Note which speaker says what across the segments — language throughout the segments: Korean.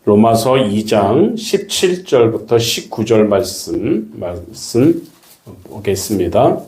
Speaker 1: 로마서 2장 17절부터 19절 말씀 보겠습니다.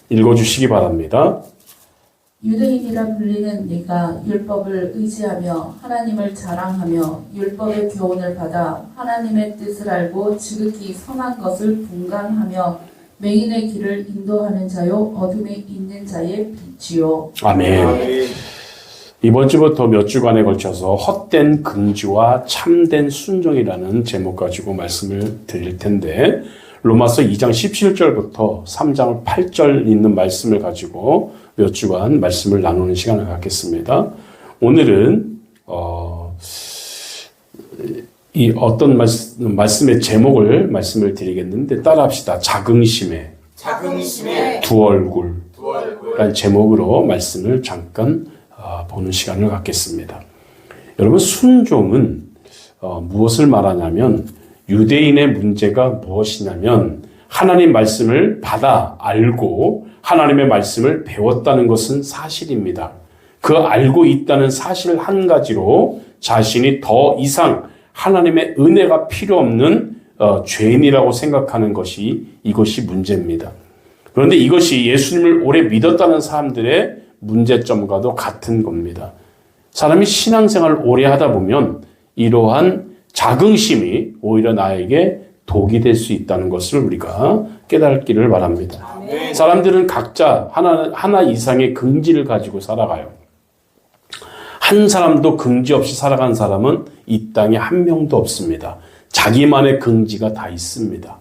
Speaker 1: 읽어주시기 바랍니다.
Speaker 2: 유대인이라 불리는 네가 율법을 의지하며 하나님을 자랑하며 율법의 교훈을 받아 하나님의 뜻을 알고 지극히 선한 것을 분간하며 맹인의 길을 인도하는 자요 어둠에 있는 자의 빛이요.
Speaker 1: 아멘. 이번 주부터 몇 주간에 걸쳐서 헛된 긍지와 참된 순종이라는 제목 가지고 말씀을 드릴 텐데, 로마서 2장 17절부터 3장 8절 있는 말씀을 가지고 몇 주간 말씀을 나누는 시간을 갖겠습니다. 오늘은 이 어떤 말씀의 제목을 말씀을 드리겠는데, 따라합시다. 자긍심의 두 얼굴이라는 제목으로 말씀을 잠깐 보는 시간을 갖겠습니다. 여러분, 순종은 무엇을 말하냐면, 유대인의 문제가 무엇이냐면 하나님 말씀을 받아 알고 하나님의 말씀을 배웠다는 것은 사실입니다. 그 알고 있다는 사실 한 가지로 자신이 더 이상 하나님의 은혜가 필요 없는 죄인이라고 생각하는 것이, 이것이 문제입니다. 그런데 이것이 예수님을 오래 믿었다는 사람들의 문제점과도 같은 겁니다. 사람이 신앙생활을 오래 하다 보면 이러한 자긍심이 오히려 나에게 독이 될 수 있다는 것을 우리가 깨닫기를 바랍니다. 아멘. 사람들은 각자 하나 이상의 긍지를 가지고 살아가요. 한 사람도 긍지 없이 살아간 사람은 이 땅에 한 명도 없습니다. 자기만의 긍지가 다 있습니다.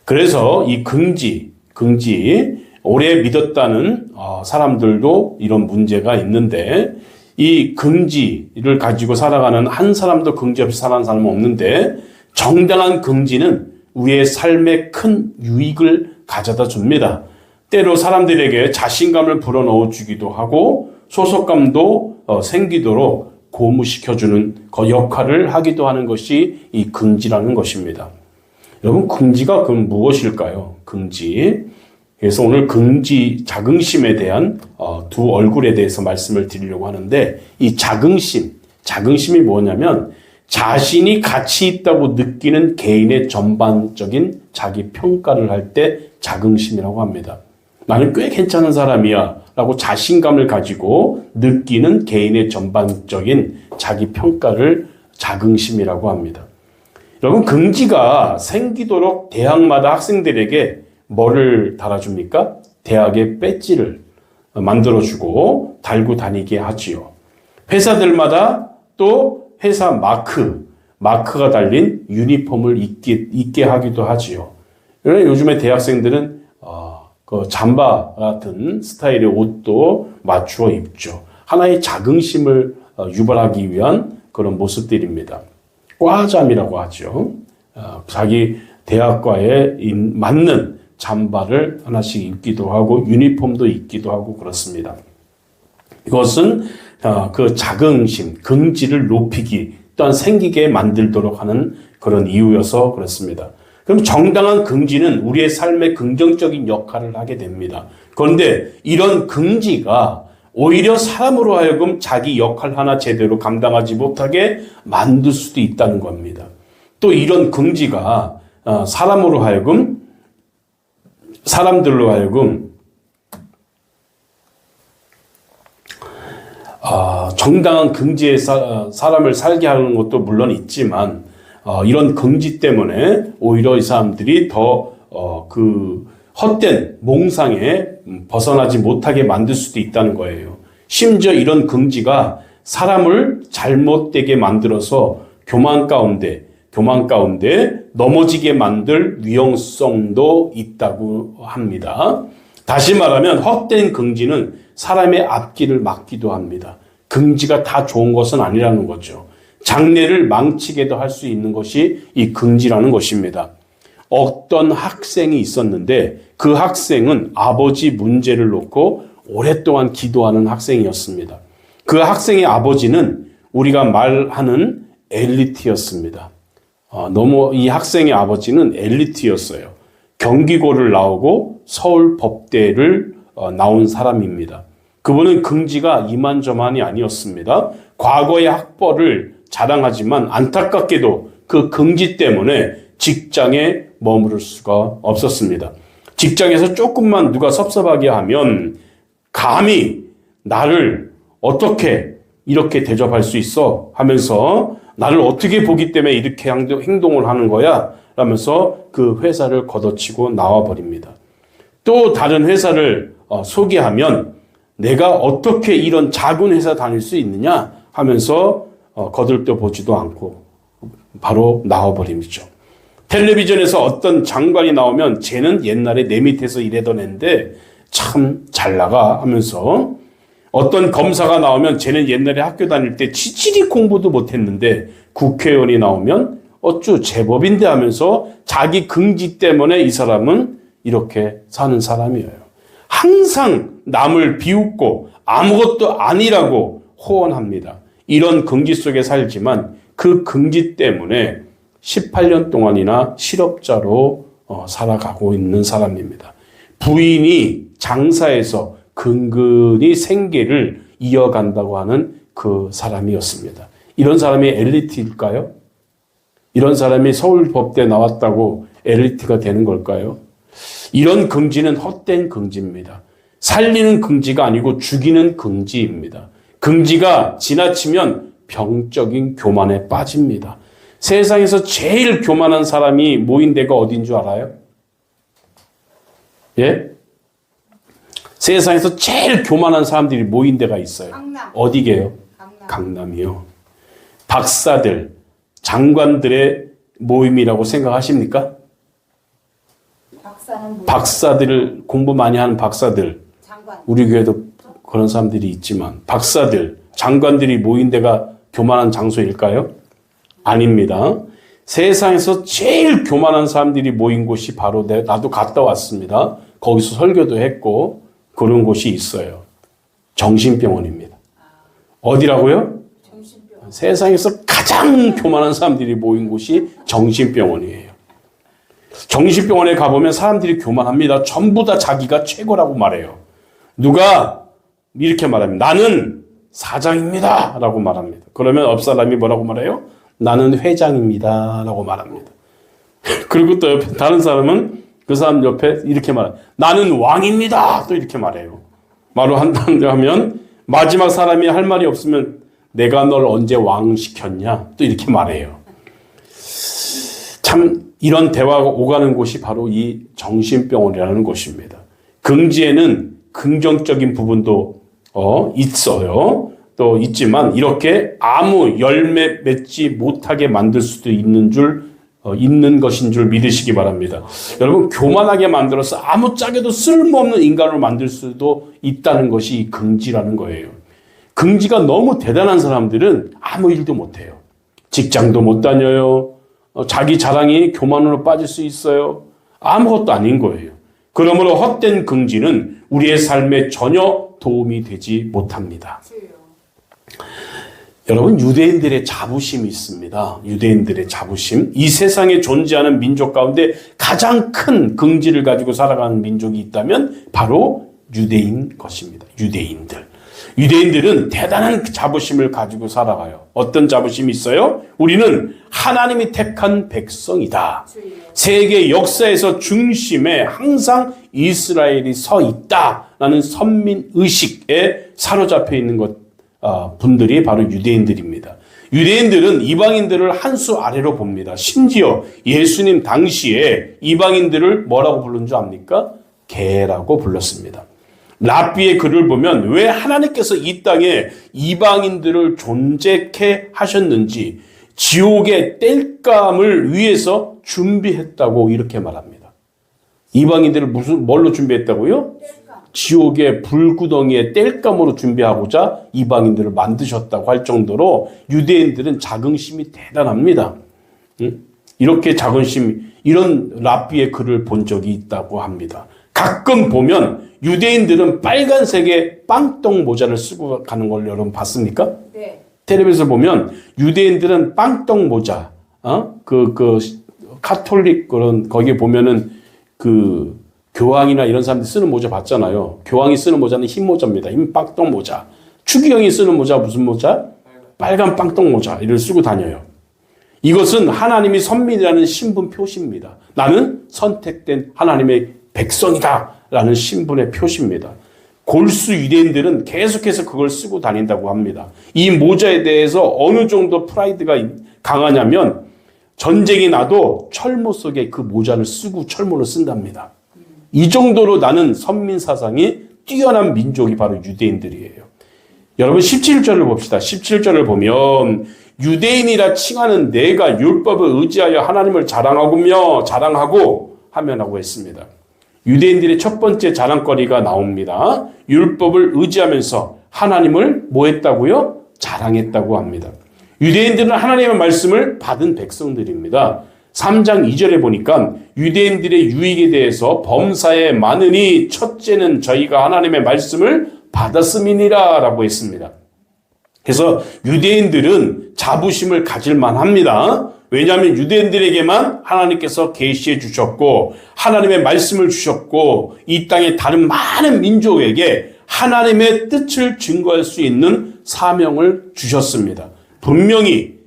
Speaker 1: 그래서 이 긍지 오래 믿었다는 사람들도 이런 문제가 있는데, 이 긍지를 가지고 살아가는 한 사람도 긍지 없이 살아가는 사람은 없는데, 정당한 긍지는 우리의 삶에 큰 유익을 가져다 줍니다. 때로 사람들에게 자신감을 불어넣어 주기도 하고 소속감도 생기도록 고무시켜주는 그 역할을 하기도 하는 것이 이 긍지라는 것입니다. 여러분, 긍지가 그럼 무엇일까요? 긍지. 그래서 오늘 긍지, 자긍심에 대한 두 얼굴에 대해서 말씀을 드리려고 하는데, 이 자긍심이 뭐냐면 자신이 가치 있다고 느끼는 개인의 전반적인 자기 평가를 할 때 자긍심이라고 합니다. 나는 꽤 괜찮은 사람이야 라고 자신감을 가지고 느끼는 개인의 전반적인 자기 평가를 자긍심이라고 합니다. 여러분, 긍지가 생기도록 대학마다 학생들에게 뭐를 달아줍니까? 대학의 배지를 만들어주고 달고 다니게 하지요. 회사들마다 또 회사 마크가 달린 유니폼을 입게 하기도 하지요. 요즘에 대학생들은 그 잠바 같은 스타일의 옷도 맞추어 입죠. 하나의 자긍심을 유발하기 위한 그런 모습들입니다. 과잠이라고 하죠. 자기 대학과에 맞는 잠바를 하나씩 입기도 하고 유니폼도 입기도 하고 그렇습니다. 이것은 그 자긍심, 긍지를 높이기 또한 생기게 만들도록 하는 그런 이유여서 그렇습니다. 그럼 정당한 긍지는 우리의 삶에 긍정적인 역할을 하게 됩니다. 그런데 이런 긍지가 오히려 사람으로 하여금 자기 역할 하나 제대로 감당하지 못하게 만들 수도 있다는 겁니다. 또 이런 긍지가 사람들로 하여금 정당한 긍지의 사람을 살게 하는 것도 물론 있지만, 이런 긍지 때문에 오히려 이 사람들이 더 그 헛된 몽상에 벗어나지 못하게 만들 수도 있다는 거예요. 심지어 이런 긍지가 사람을 잘못되게 만들어서 교만 가운데 넘어지게 만들 위험성도 있다고 합니다. 다시 말하면 헛된 긍지는 사람의 앞길을 막기도 합니다. 긍지가 다 좋은 것은 아니라는 거죠. 장래를 망치게도 할 수 있는 것이 이 긍지라는 것입니다. 어떤 학생이 있었는데 그 학생은 아버지 문제를 놓고 오랫동안 기도하는 학생이었습니다. 그 학생의 아버지는 우리가 말하는 엘리트였습니다. 이 학생의 아버지는 엘리트였어요. 경기고를 나오고 서울 법대를 나온 사람입니다. 그분은 긍지가 이만저만이 아니었습니다. 과거의 학벌을 자랑하지만 안타깝게도 그 긍지 때문에 직장에 머무를 수가 없었습니다. 직장에서 조금만 누가 섭섭하게 하면 감히 나를 어떻게 이렇게 대접할 수 있어 하면서 나를 어떻게 보기 때문에 이렇게 행동을 하는 거야 라면서 그 회사를 걷어치고 나와버립니다. 또 다른 회사를 소개하면 내가 어떻게 이런 작은 회사 다닐 수 있느냐 하면서 거들떠 보지도 않고 바로 나와버리죠. 텔레비전에서 어떤 장관이 나오면 쟤는 옛날에 내 밑에서 일하던 애인데 참 잘 나가 하면서 어떤 검사가 나오면 쟤는 옛날에 학교 다닐 때 지질이 공부도 못했는데 국회의원이 나오면 어쭈 제법인데 하면서 자기 긍지 때문에 이 사람은 이렇게 사는 사람이에요. 항상 남을 비웃고 아무것도 아니라고 호언합니다. 이런 긍지 속에 살지만 그 긍지 때문에 18년 동안이나 실업자로 살아가고 있는 사람입니다. 부인이 장사해서 근근히 생계를 이어간다고 하는 그 사람이었습니다. 이런 사람이 엘리트일까요? 이런 사람이 서울법대 나왔다고 엘리트가 되는 걸까요? 이런 긍지는 헛된 긍지입니다. 살리는 긍지가 아니고 죽이는 긍지입니다. 긍지가 지나치면 병적인 교만에 빠집니다. 세상에서 제일 교만한 사람이 모인 데가 어딘 줄 알아요? 예? 세상에서 제일 교만한 사람들이 모인 데가 있어요.
Speaker 3: 강남.
Speaker 1: 어디게요? 강남이요. 박사들, 장관들의 모임이라고 생각하십니까? 박사들, 공부 많이 하는 박사들,
Speaker 3: 장관.
Speaker 1: 우리 교회도 그런 사람들이 있지만 박사들, 장관들이 모인 데가 교만한 장소일까요? 아닙니다. 세상에서 제일 교만한 사람들이 모인 곳이 바로 나도 갔다 왔습니다. 거기서 설교도 했고 그런 곳이 있어요. 정신병원입니다. 어디라고요?
Speaker 3: 정신병원.
Speaker 1: 세상에서 가장 교만한 사람들이 모인 곳이 정신병원이에요. 정신병원에 가보면 사람들이 교만합니다. 전부 다 자기가 최고라고 말해요. 누가 이렇게 말합니다. 나는 사장입니다 라고 말합니다. 그러면 옆 사람이 뭐라고 말해요? 나는 회장입니다 라고 말합니다. 그리고 또 옆에 다른 사람은 그 사람 옆에 이렇게 말해요. 나는 왕입니다 또 이렇게 말해요. 말로 한다면 마지막 사람이 할 말이 없으면 내가 널 언제 왕 시켰냐 또 이렇게 말해요. 참 이런 대화가 오가는 곳이 바로 이 정신병원이라는 곳입니다. 긍지에는 긍정적인 부분도 있어요. 또 있지만 이렇게 아무 열매 맺지 못하게 만들 수도 있는 것인 줄 믿으시기 바랍니다. 여러분 교만하게 만들어서 아무짝에도 쓸모없는 인간으로 만들 수도 있다는 것이 이 긍지라는 거예요. 긍지가 너무 대단한 사람들은 아무 일도 못해요. 직장도 못 다녀요. 자기 자랑이 교만으로 빠질 수 있어요. 아무것도 아닌 거예요. 그러므로 헛된 긍지는 우리의 삶에 전혀 도움이 되지 못합니다. 여러분 유대인들의 자부심이 있습니다. 유대인들의 자부심. 이 세상에 존재하는 민족 가운데 가장 큰 긍지를 가지고 살아가는 민족이 있다면 바로 유대인 것입니다. 유대인들은 대단한 자부심을 가지고 살아가요. 어떤 자부심이 있어요? 우리는 하나님이 택한 백성이다. 세계 역사에서 중심에 항상 이스라엘이 서 있다라는 선민의식에 사로잡혀 있는 분들이 바로 유대인들입니다. 유대인들은 이방인들을 한 수 아래로 봅니다. 심지어 예수님 당시에 이방인들을 뭐라고 부른 줄 압니까? 개라고 불렀습니다. 랍비의 글을 보면 왜 하나님께서 이 땅에 이방인들을 존재케 하셨는지 지옥의 땔감을 위해서 준비했다고 이렇게 말합니다. 이방인들을 뭘로 준비했다고요? 지옥의 불구덩이의 땔감으로 준비하고자 이방인들을 만드셨다고 할 정도로 유대인들은 자긍심이 대단합니다. 이렇게 이런 랍비의 글을 본 적이 있다고 합니다. 가끔 보면 유대인들은 빨간색의 빵똥 모자를 쓰고 가는 걸 여러분 봤습니까?
Speaker 3: 네.
Speaker 1: 텔레비에서 보면 유대인들은 빵똥 모자, 카톨릭 거기에 보면은 교황이나 이런 사람들이 쓰는 모자 봤잖아요. 교황이 쓰는 모자는 흰 모자입니다. 흰 빵떡 모자. 추기경이 쓰는 모자 무슨 모자? 빨간 빵떡 모자. 이를 쓰고 다녀요. 이것은 하나님이 선민이라는 신분 표시입니다. 나는 선택된 하나님의 백성이다 라는 신분의 표시입니다. 골수 유대인들은 계속해서 그걸 쓰고 다닌다고 합니다. 이 모자에 대해서 어느 정도 프라이드가 강하냐면 전쟁이 나도 철모 속에 그 모자를 쓰고 철모를 쓴답니다. 이 정도로 나는 선민 사상이 뛰어난 민족이 바로 유대인들이에요. 여러분 17절을 봅시다. 17절을 보면 유대인이라 칭하는 내가 율법을 의지하여 하나님을 자랑하고 하면하고 했습니다. 유대인들의 첫 번째 자랑거리가 나옵니다. 율법을 의지하면서 하나님을 뭐 했다고요? 자랑했다고 합니다. 유대인들은 하나님의 말씀을 받은 백성들입니다. 3장 2절에 보니까 유대인들의 유익에 대해서 범사에 많으니 첫째는 저희가 하나님의 말씀을 받았음이니라 라고 했습니다. 그래서 유대인들은 자부심을 가질 만합니다. 왜냐하면 유대인들에게만 하나님께서 계시해 주셨고 하나님의 말씀을 주셨고 이 땅의 다른 많은 민족에게 하나님의 뜻을 증거할 수 있는 사명을 주셨습니다. 분명히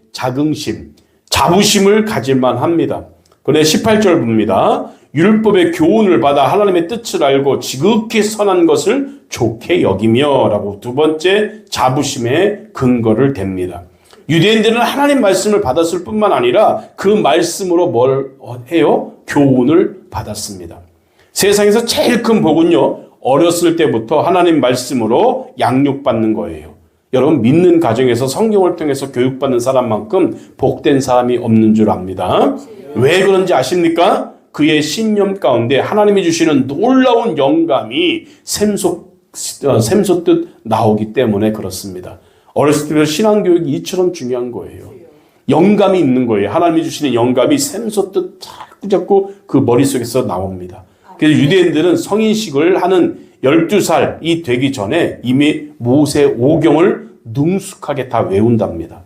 Speaker 1: 자부심을 가질 만합니다. 그런데 18절 봅니다. 율법의 교훈을 받아 하나님의 뜻을 알고 지극히 선한 것을 좋게 여기며 라고 두 번째 자부심의 근거를 댑니다. 유대인들은 하나님 말씀을 받았을 뿐만 아니라 그 말씀으로 뭘 해요? 교훈을 받았습니다. 세상에서 제일 큰 복은요, 어렸을 때부터 하나님 말씀으로 양육받는 거예요. 여러분 믿는 가정에서 성경을 통해서 교육받는 사람만큼 복된 사람이 없는 줄 압니다. 왜 그런지 아십니까? 그의 신념 가운데 하나님이 주시는 놀라운 영감이 샘솟듯 나오기 때문에 그렇습니다. 어렸을 때부터 신앙교육이 이처럼 중요한 거예요. 영감이 있는 거예요. 하나님이 주시는 영감이 샘솟듯 자꾸 그 머릿속에서 나옵니다. 그래서 유대인들은 성인식을 하는 12살이 되기 전에 이미 모세 오경을 능숙하게 다 외운답니다.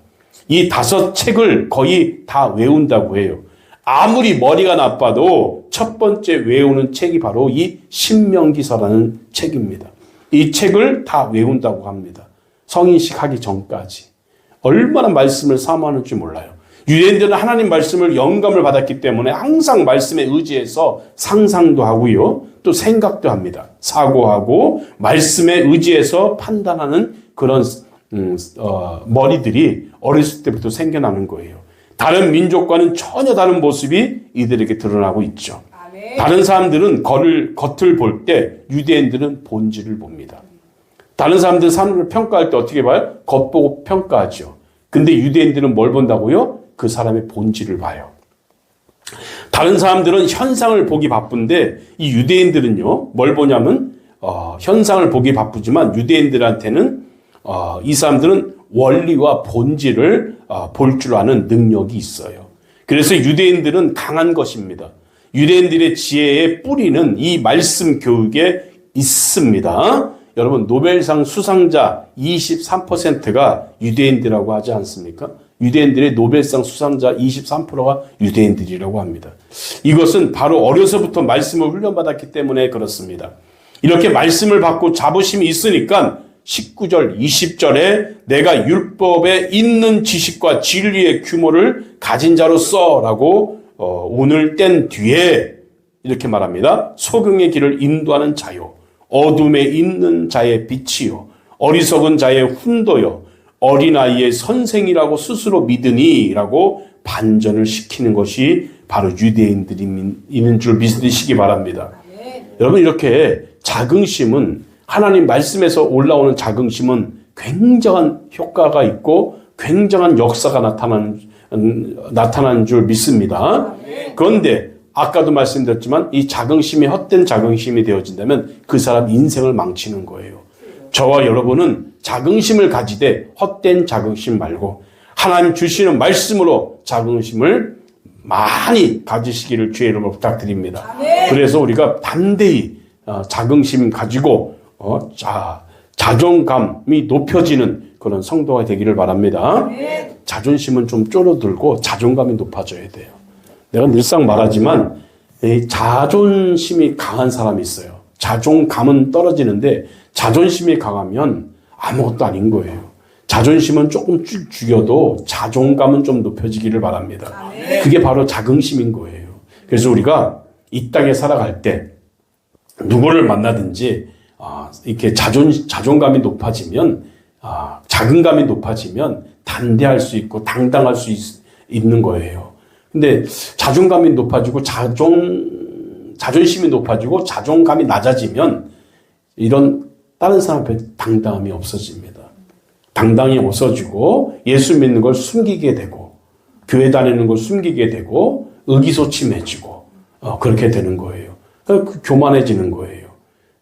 Speaker 1: 이 5책을 거의 다 외운다고 해요. 아무리 머리가 나빠도 첫 번째 외우는 책이 바로 이 신명기서라는 책입니다. 이 책을 다 외운다고 합니다. 성인식 하기 전까지. 얼마나 말씀을 사모하는지 몰라요. 유대인들은 하나님 말씀을 영감을 받았기 때문에 항상 말씀에 의지해서 상상도 하고요. 또 생각도 합니다. 사고하고 말씀에 의지해서 판단하는 그런 머리들이 어렸을 때부터 생겨나는 거예요. 다른 민족과는 전혀 다른 모습이 이들에게 드러나고 있죠. 다른 사람들은 겉을 볼 때 유대인들은 본질을 봅니다. 다른 사람들은 사람을 평가할 때 어떻게 봐요? 겉보고 평가하죠. 근데 유대인들은 뭘 본다고요? 그 사람의 본질을 봐요. 다른 사람들은 현상을 보기 바쁜데 이 유대인들은요, 뭘 보냐면 현상을 보기 바쁘지만 유대인들한테는 이 사람들은 원리와 본질을 볼 줄 아는 능력이 있어요. 그래서 유대인들은 강한 것입니다. 유대인들의 지혜의 뿌리는 이 말씀 교육에 있습니다. 여러분 노벨상 수상자 23%가 유대인들이라고 하지 않습니까? 유대인들의 노벨상 수상자 23%가 유대인들이라고 합니다. 이것은 바로 어려서부터 말씀을 훈련받았기 때문에 그렇습니다. 이렇게 말씀을 받고 자부심이 있으니까 19절, 20절에 내가 율법에 있는 지식과 진리의 규모를 가진 자로서 라고 오늘 뗀 뒤에 이렇게 말합니다. 소경의 길을 인도하는 자요. 어둠에 있는 자의 빛이요. 어리석은 자의 훈도요. 어린아이의 선생이라고 스스로 믿으니 라고 반전을 시키는 것이 바로 유대인들인 줄 믿으시기 바랍니다. 여러분 이렇게 자긍심은 하나님 말씀에서 올라오는 자긍심은 굉장한 효과가 있고 굉장한 역사가 나타나는 줄 믿습니다. 그런데 아까도 말씀드렸지만 이 자긍심이 헛된 자긍심이 되어진다면 그 사람 인생을 망치는 거예요. 저와 여러분은 자긍심을 가지되 헛된 자긍심 말고 하나님 주시는 말씀으로 자긍심을 많이 가지시기를 주의 이름으로 부탁드립니다. 그래서 우리가 반대히 자긍심 가지고 자존감이 높여지는 그런 성도가 되기를 바랍니다. 자존심은 좀 줄어들고 자존감이 높아져야 돼요. 내가 늘상 말하지만 이 자존심이 강한 사람이 있어요. 자존감은 떨어지는데 자존심이 강하면 아무것도 아닌 거예요. 자존심은 조금 죽여도 자존감은 좀 높여지기를 바랍니다. 그게 바로 자긍심인 거예요. 그래서 우리가 이 땅에 살아갈 때 누구를 만나든지 이렇게 자존감이 높아지면 자긍감이 높아지면 단대할 수 있고 당당할 수 있는 거예요. 근데 자존감이 높아지고 자존심이 높아지고 자존감이 낮아지면 이런 다른 사람 앞에 당당함이 없어집니다. 당당히 없어지고 예수 믿는 걸 숨기게 되고 교회 다니는 걸 숨기게 되고 의기소침해지고 그렇게 되는 거예요. 교만해지는 거예요.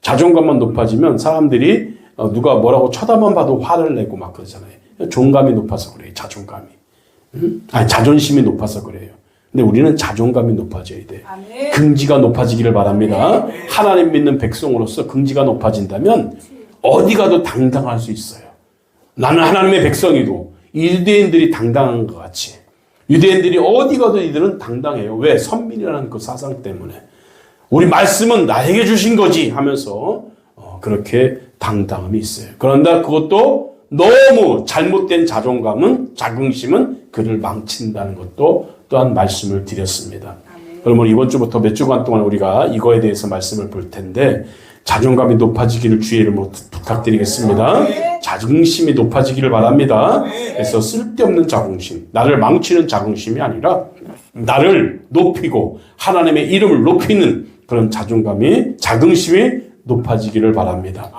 Speaker 1: 자존감만 높아지면 사람들이 누가 뭐라고 쳐다만 봐도 화를 내고 막 그러잖아요. 존감이 높아서 그래요. 자존감이. 자존심이 높아서 그래요. 근데 우리는 자존감이 높아져야 돼요. 긍지가 높아지기를 바랍니다. 하나님 믿는 백성으로서 긍지가 높아진다면 어디 가도 당당할 수 있어요. 나는 하나님의 백성이고 유대인들이 당당한 것 같이 유대인들이 어디 가도 이들은 당당해요. 왜? 선민이라는 그 사상 때문에. 우리 말씀은 나에게 주신 거지 하면서 그렇게 당당함이 있어요. 그런데 그것도 너무 잘못된 자긍심은 그를 망친다는 것도 또한 말씀을 드렸습니다. 그러면 이번 주부터 몇 주간 동안 우리가 이거에 대해서 말씀을 볼 텐데 자존감이 높아지기를 주의 이름으로 부탁드리겠습니다. 자긍심이 높아지기를 바랍니다. 그래서 쓸데없는 자긍심, 나를 망치는 자긍심이 아니라 나를 높이고 하나님의 이름을 높이는 그런 자긍심이 높아지기를 바랍니다.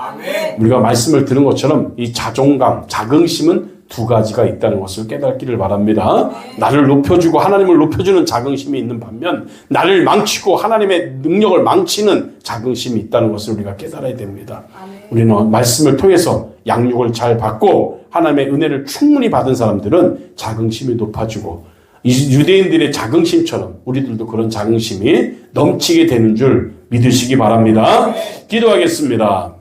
Speaker 1: 우리가 말씀을 들은 것처럼 이 자긍심은 두 가지가 있다는 것을 깨닫기를 바랍니다. 나를 높여주고 하나님을 높여주는 자긍심이 있는 반면 나를 망치고 하나님의 능력을 망치는 자긍심이 있다는 것을 우리가 깨달아야 됩니다. 우리는 말씀을 통해서 양육을 잘 받고 하나님의 은혜를 충분히 받은 사람들은 자긍심이 높아지고 유대인들의 자긍심처럼 우리들도 그런 자긍심이 넘치게 되는 줄 믿으시기 바랍니다. 기도하겠습니다.